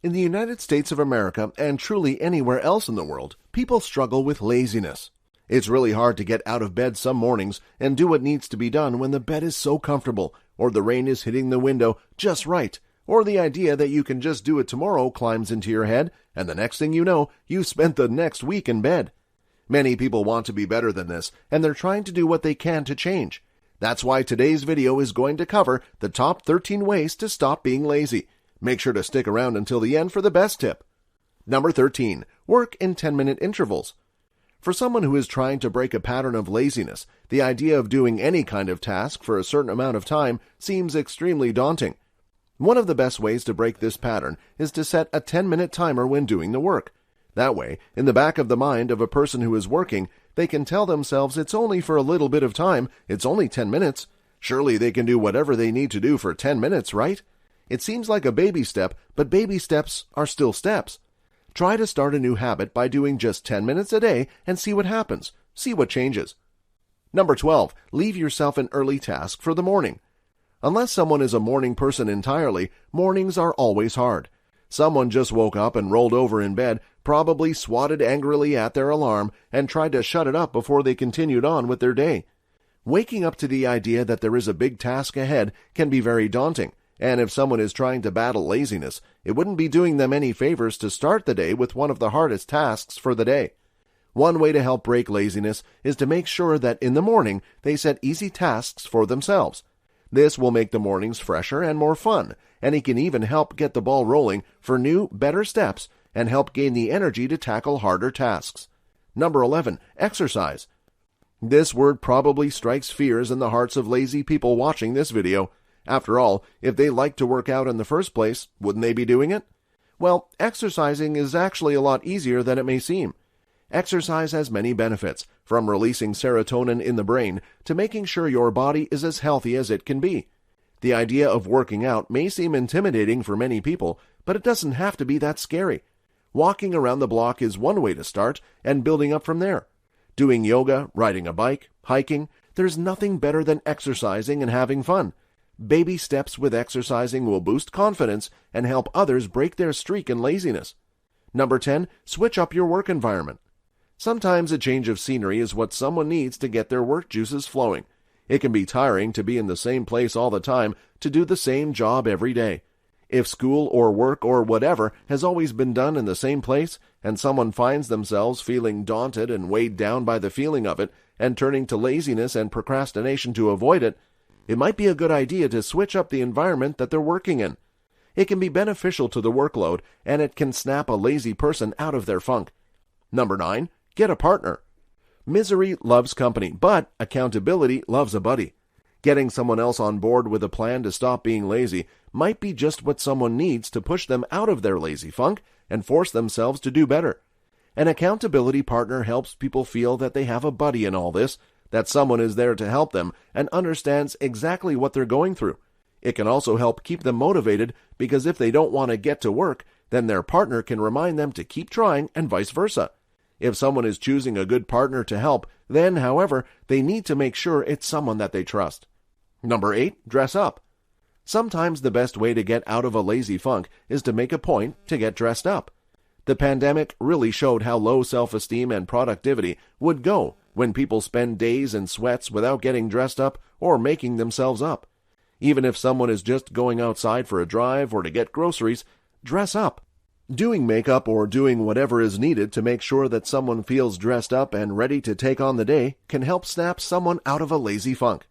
In the United States of America, and truly anywhere else in the world, people struggle with laziness. It's really hard to get out of bed some mornings and do what needs to be done when the bed is so comfortable, or the rain is hitting the window just right, or the idea that you can just do it tomorrow climbs into your head, and the next thing you know, you've spent the next week in bed. Many people want to be better than this, and they're trying to do what they can to change. That's why today's video is going to cover the top 13 ways to stop being lazy. Make sure to stick around until the end for the best tip. Number 13. Work in 10-minute intervals. For someone who is trying to break a pattern of laziness, the idea of doing any kind of task for a certain amount of time seems extremely daunting. One of the best ways to break this pattern is to set a 10-minute timer when doing the work. That way, in the back of the mind of a person who is working, they can tell themselves it's only for a little bit of time, it's only 10 minutes. Surely they can do whatever they need to do for 10 minutes, right? It seems like a baby step, but baby steps are still steps. Try to start a new habit by doing just 10 minutes a day and see what happens. See what changes. Number 12. Leave yourself an early task for the morning. Unless someone is a morning person entirely, mornings are always hard. Someone just woke up and rolled over in bed, probably swatted angrily at their alarm, and tried to shut it up before they continued on with their day. Waking up to the idea that there is a big task ahead can be very daunting. And if someone is trying to battle laziness, it wouldn't be doing them any favors to start the day with one of the hardest tasks for the day. One way to help break laziness is to make sure that in the morning they set easy tasks for themselves. This will make the mornings fresher and more fun, and it can even help get the ball rolling for new, better steps and help gain the energy to tackle harder tasks. Number 11. Exercise. This word probably strikes fears in the hearts of lazy people watching this video. After all, if they like to work out in the first place, wouldn't they be doing it? Well, exercising is actually a lot easier than it may seem. Exercise has many benefits, from releasing serotonin in the brain to making sure your body is as healthy as it can be. The idea of working out may seem intimidating for many people, but it doesn't have to be that scary. Walking around the block is one way to start, and building up from there. Doing yoga, riding a bike, hiking, there's nothing better than exercising and having fun. Baby steps with exercising will boost confidence and help others break their streak in laziness. Number 10. Switch up your work environment. Sometimes a change of scenery is what someone needs to get their work juices flowing. It can be tiring to be in the same place all the time, to do the same job every day. If school or work or whatever has always been done in the same place, and someone finds themselves feeling daunted and weighed down by the feeling of it, and turning to laziness and procrastination to avoid it, it might be a good idea to switch up the environment that they're working in. It can be beneficial to the workload, and it can snap a lazy person out of their funk. Number 9. Get a partner. Misery loves company, but accountability loves a buddy. Getting someone else on board with a plan to stop being lazy might be just what someone needs to push them out of their lazy funk and force themselves to do better. An accountability partner helps people feel that they have a buddy in all this, that someone is there to help them and understands exactly what they're going through. It can also help keep them motivated, because if they don't want to get to work, then their partner can remind them to keep trying, and vice versa. If someone is choosing a good partner to help, then, however, they need to make sure it's someone that they trust. Number 8. Dress up. Sometimes the best way to get out of a lazy funk is to make a point to get dressed up. The pandemic really showed how low self-esteem and productivity would go when people spend days in sweats without getting dressed up or making themselves up. Even if someone is just going outside for a drive or to get groceries, dress up. Doing makeup or doing whatever is needed to make sure that someone feels dressed up and ready to take on the day can help snap someone out of a lazy funk.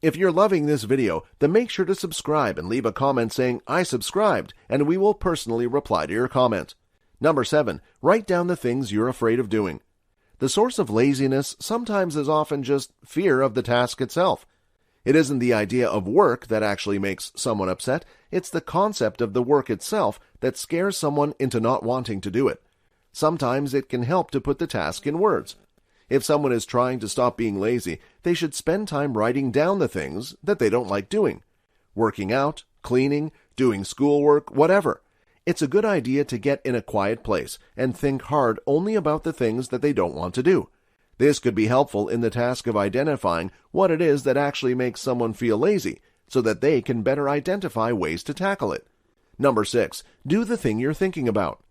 If you're loving this video, then make sure to subscribe and leave a comment saying, "I subscribed," and we will personally reply to your comment. Number 7. Write down the things you're afraid of doing. The source of laziness sometimes is often just fear of the task itself. It isn't the idea of work that actually makes someone upset, it's the concept of the work itself that scares someone into not wanting to do it. Sometimes it can help to put the task in words. If someone is trying to stop being lazy, they should spend time writing down the things that they don't like doing. Working out, cleaning, doing schoolwork, whatever. It's a good idea to get in a quiet place and think hard only about the things that they don't want to do. This could be helpful in the task of identifying what it is that actually makes someone feel lazy, so that they can better identify ways to tackle it. Number 6. Do the thing you're thinking about.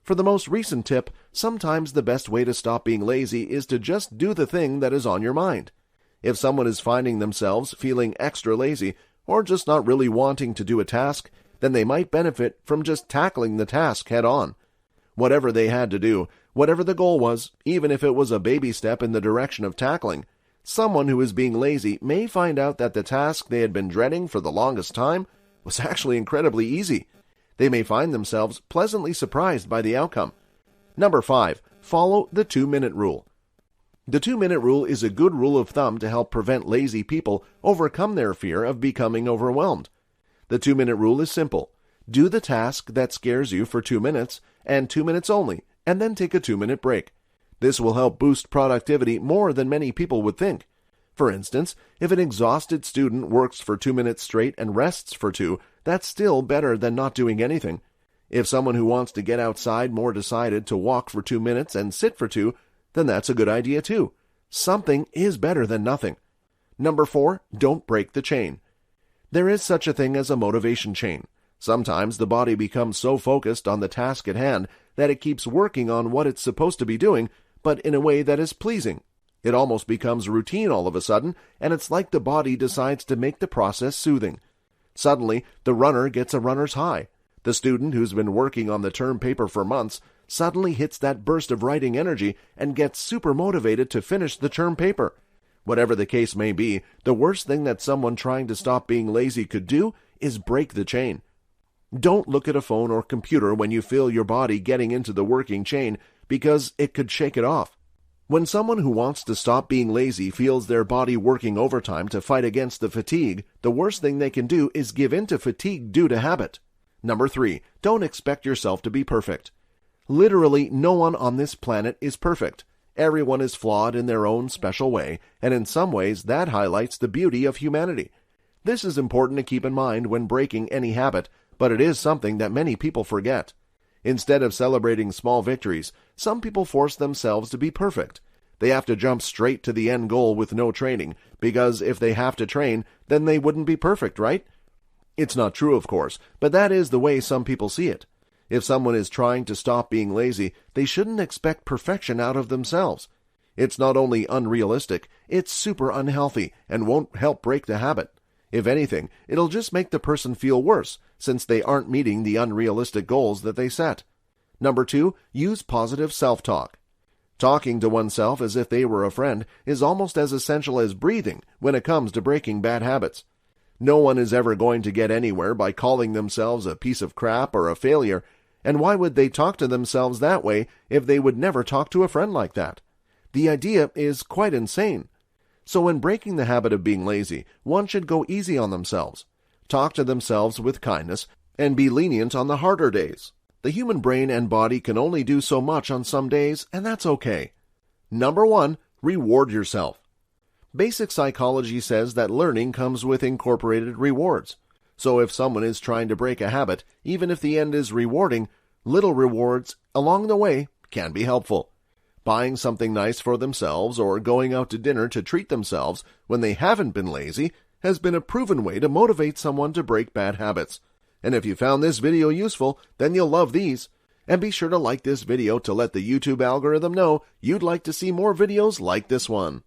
For the most recent tip, sometimes the best way to stop being lazy is to just do the thing that is on your mind. If someone is finding themselves feeling extra lazy or just not really wanting to do a task, then they might benefit from just tackling the task head on. Whatever they had to do, whatever the goal was, even if it was a baby step in the direction of tackling, someone who is being lazy may find out that the task they had been dreading for the longest time was actually incredibly easy. They may find themselves pleasantly surprised by the outcome. Number 5. Follow the 2-minute rule. The 2-minute rule is a good rule of thumb to help prevent lazy people overcome their fear of becoming overwhelmed. The 2-minute rule is simple. Do the task that scares you for 2 minutes, and 2 minutes only, and then take a 2-minute break. This will help boost productivity more than many people would think. For instance, if an exhausted student works for 2 minutes straight and rests for 2, that's still better than not doing anything. If someone who wants to get outside more decided to walk for 2 minutes and sit for 2, then that's a good idea too. Something is better than nothing. Number 4, don't break the chain. There is such a thing as a motivation chain. Sometimes the body becomes so focused on the task at hand that it keeps working on what it's supposed to be doing, but in a way that is pleasing. It almost becomes routine all of a sudden, and it's like the body decides to make the process soothing. Suddenly, the runner gets a runner's high. The student who's been working on the term paper for months suddenly hits that burst of writing energy and gets super motivated to finish the term paper. Whatever the case may be, the worst thing that someone trying to stop being lazy could do is break the chain. Don't look at a phone or computer when you feel your body getting into the working chain, because it could shake it off. When someone who wants to stop being lazy feels their body working overtime to fight against the fatigue, the worst thing they can do is give in to fatigue due to habit. Number 3, don't expect yourself to be perfect. Literally, no one on this planet is perfect. Everyone is flawed in their own special way, and in some ways that highlights the beauty of humanity. This is important to keep in mind when breaking any habit, but it is something that many people forget. Instead of celebrating small victories, some people force themselves to be perfect. They have to jump straight to the end goal with no training, because if they have to train, then they wouldn't be perfect, right? It's not true, of course, but that is the way some people see it. If someone is trying to stop being lazy, they shouldn't expect perfection out of themselves. It's not only unrealistic, it's super unhealthy and won't help break the habit. If anything, it'll just make the person feel worse, since they aren't meeting the unrealistic goals that they set. Number 2, use positive self-talk. Talking to oneself as if they were a friend is almost as essential as breathing when it comes to breaking bad habits. No one is ever going to get anywhere by calling themselves a piece of crap or a failure, and why would they talk to themselves that way if they would never talk to a friend like that? The idea is quite insane. So when breaking the habit of being lazy, one should go easy on themselves. Talk to themselves with kindness and be lenient on the harder days. The human brain and body can only do so much on some days, and that's okay. Number 1, reward yourself. Basic psychology says that learning comes with incorporated rewards. So if someone is trying to break a habit, even if the end is rewarding, little rewards along the way can be helpful. Buying something nice for themselves or going out to dinner to treat themselves when they haven't been lazy has been a proven way to motivate someone to break bad habits. And if you found this video useful, then you'll love these. And be sure to like this video to let the YouTube algorithm know you'd like to see more videos like this one.